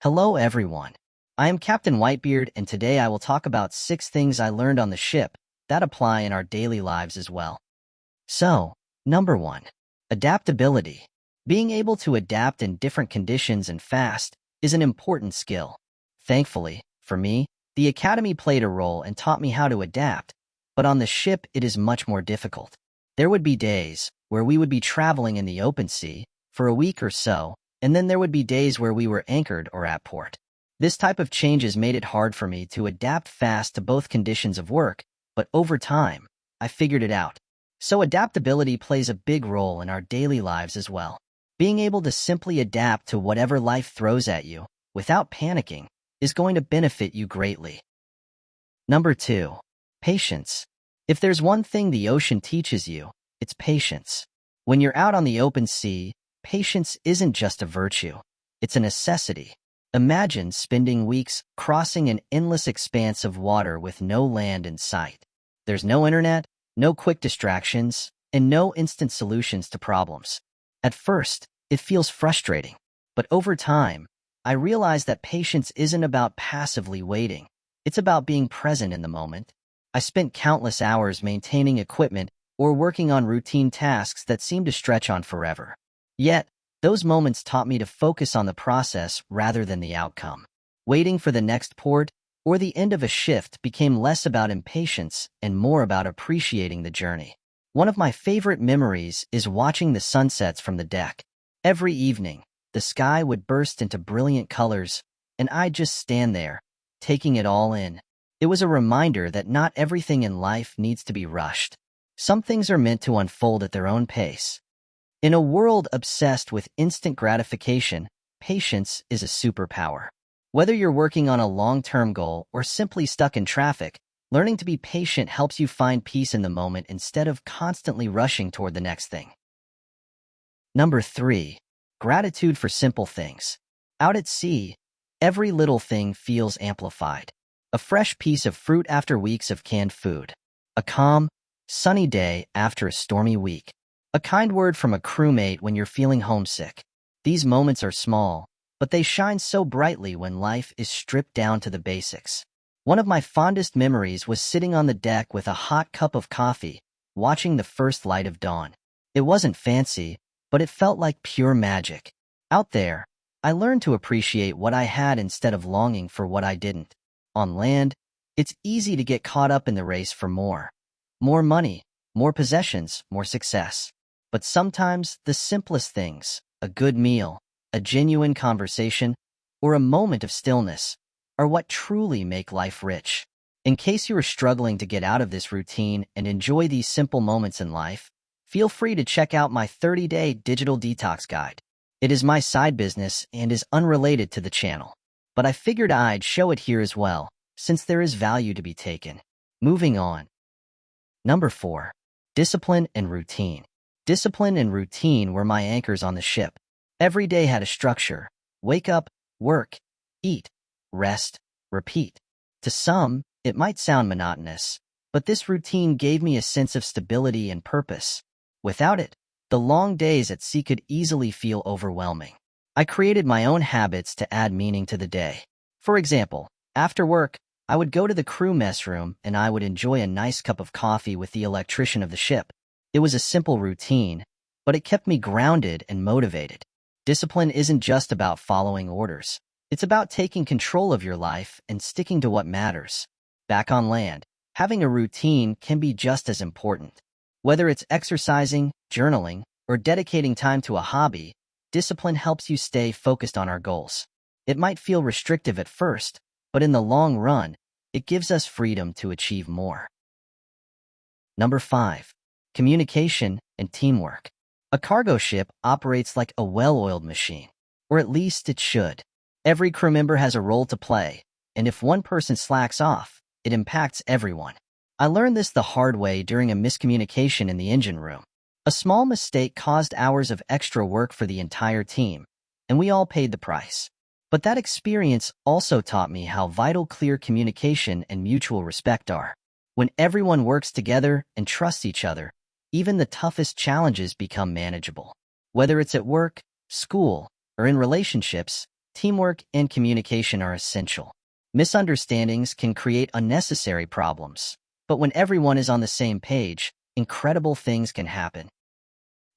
Hello everyone. I am Captain Whitebeard and today I will talk about 6 things I learned on the ship that apply in our daily lives as well. So, number 1. Adaptability. Being able to adapt in different conditions and fast is an important skill. Thankfully, for me, the academy played a role and taught me how to adapt, but on the ship it is much more difficult. There would be days where we would be traveling in the open sea for a week or so, and then there would be days where we were anchored or at port. This type of changes made it hard for me to adapt fast to both conditions of work, but over time, I figured it out. So adaptability plays a big role in our daily lives as well. Being able to simply adapt to whatever life throws at you, without panicking, is going to benefit you greatly. Number 2. Patience. If there's one thing the ocean teaches you, it's patience. When you're out on the open sea, patience isn't just a virtue, it's a necessity. Imagine spending weeks crossing an endless expanse of water with no land in sight. There's no internet, no quick distractions, and no instant solutions to problems. At first, it feels frustrating, but over time, I realized that patience isn't about passively waiting. It's about being present in the moment. I spent countless hours maintaining equipment or working on routine tasks that seemed to stretch on forever. Yet, those moments taught me to focus on the process rather than the outcome. Waiting for the next port or the end of a shift became less about impatience and more about appreciating the journey. One of my favorite memories is watching the sunsets from the deck. Every evening, the sky would burst into brilliant colors, and I'd just stand there, taking it all in. It was a reminder that not everything in life needs to be rushed. Some things are meant to unfold at their own pace. In a world obsessed with instant gratification, patience is a superpower. Whether you're working on a long-term goal or simply stuck in traffic, learning to be patient helps you find peace in the moment instead of constantly rushing toward the next thing. Number 3. Gratitude for simple things. Out at sea, every little thing feels amplified. A fresh piece of fruit after weeks of canned food. A calm, sunny day after a stormy week. A kind word from a crewmate when you're feeling homesick. These moments are small, but they shine so brightly when life is stripped down to the basics. One of my fondest memories was sitting on the deck with a hot cup of coffee, watching the first light of dawn. It wasn't fancy, but it felt like pure magic. Out there, I learned to appreciate what I had instead of longing for what I didn't. On land, it's easy to get caught up in the race for more. More money, more possessions, more success. But sometimes the simplest things, a good meal, a genuine conversation, or a moment of stillness, are what truly make life rich. In case you are struggling to get out of this routine and enjoy these simple moments in life, feel free to check out my 30-day digital detox guide. It is my side business and is unrelated to the channel, but I figured I'd show it here as well, since there is value to be taken. Moving on. Number 4. Discipline and routine. Discipline and routine were my anchors on the ship. Every day had a structure. Wake up, work, eat, rest, repeat. To some, it might sound monotonous, but this routine gave me a sense of stability and purpose. Without it, the long days at sea could easily feel overwhelming. I created my own habits to add meaning to the day. For example, after work, I would go to the crew mess room and I would enjoy a nice cup of coffee with the electrician of the ship. It was a simple routine, but it kept me grounded and motivated. Discipline isn't just about following orders. It's about taking control of your life and sticking to what matters. Back on land, having a routine can be just as important. Whether it's exercising, journaling, or dedicating time to a hobby, discipline helps you stay focused on our goals. It might feel restrictive at first, but in the long run, it gives us freedom to achieve more. Number 5. Communication and teamwork. A cargo ship operates like a well-oiled machine, or at least it should. Every crew member has a role to play, and if one person slacks off, it impacts everyone. I learned this the hard way during a miscommunication in the engine room. A small mistake caused hours of extra work for the entire team, and we all paid the price. But that experience also taught me how vital clear communication and mutual respect are. When everyone works together and trusts each other, even the toughest challenges become manageable. Whether it's at work, school, or in relationships, Teamwork and communication are essential. Misunderstandings can create unnecessary problems, but when everyone is on the same page, incredible things can happen.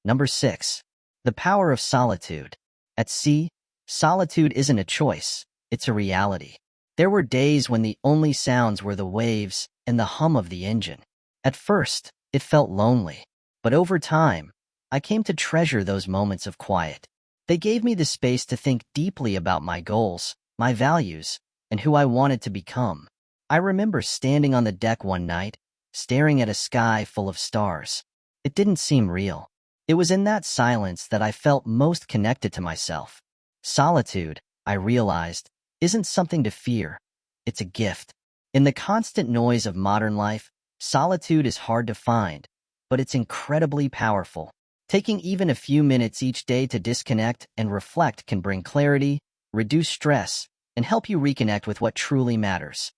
Number 6. The power of solitude. At sea, solitude isn't a choice, it's a reality. There were days when the only sounds were the waves and the hum of the engine. At first, it felt lonely, but over time, I came to treasure those moments of quiet. They gave me the space to think deeply about my goals, my values, and who I wanted to become. I remember standing on the deck one night, staring at a sky full of stars. It didn't seem real. It was in that silence that I felt most connected to myself. Solitude, I realized, isn't something to fear. It's a gift. In the constant noise of modern life, solitude is hard to find, but it's incredibly powerful. Taking even a few minutes each day to disconnect and reflect can bring clarity, reduce stress, and help you reconnect with what truly matters.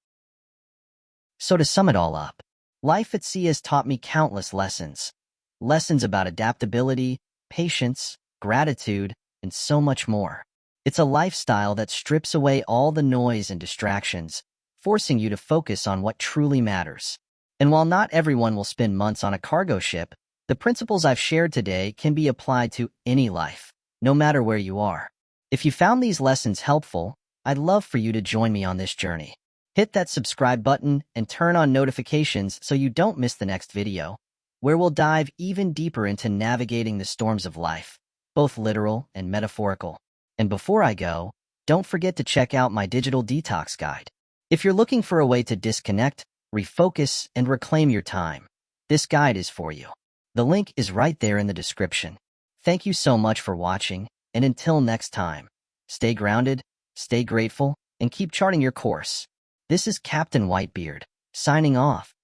So to sum it all up, life at sea has taught me countless lessons. Lessons about adaptability, patience, gratitude, and so much more. It's a lifestyle that strips away all the noise and distractions, forcing you to focus on what truly matters. And while not everyone will spend months on a cargo ship, the principles I've shared today can be applied to any life, no matter where you are. If you found these lessons helpful, I'd love for you to join me on this journey. Hit that subscribe button and turn on notifications so you don't miss the next video, where we'll dive even deeper into navigating the storms of life, both literal and metaphorical. And before I go, don't forget to check out my digital detox guide. If you're looking for a way to disconnect, refocus, and reclaim your time, this guide is for you. The link is right there in the description. Thank you so much for watching, and until next time, stay grounded, stay grateful, and keep charting your course. This is Captain Whitebeard, signing off.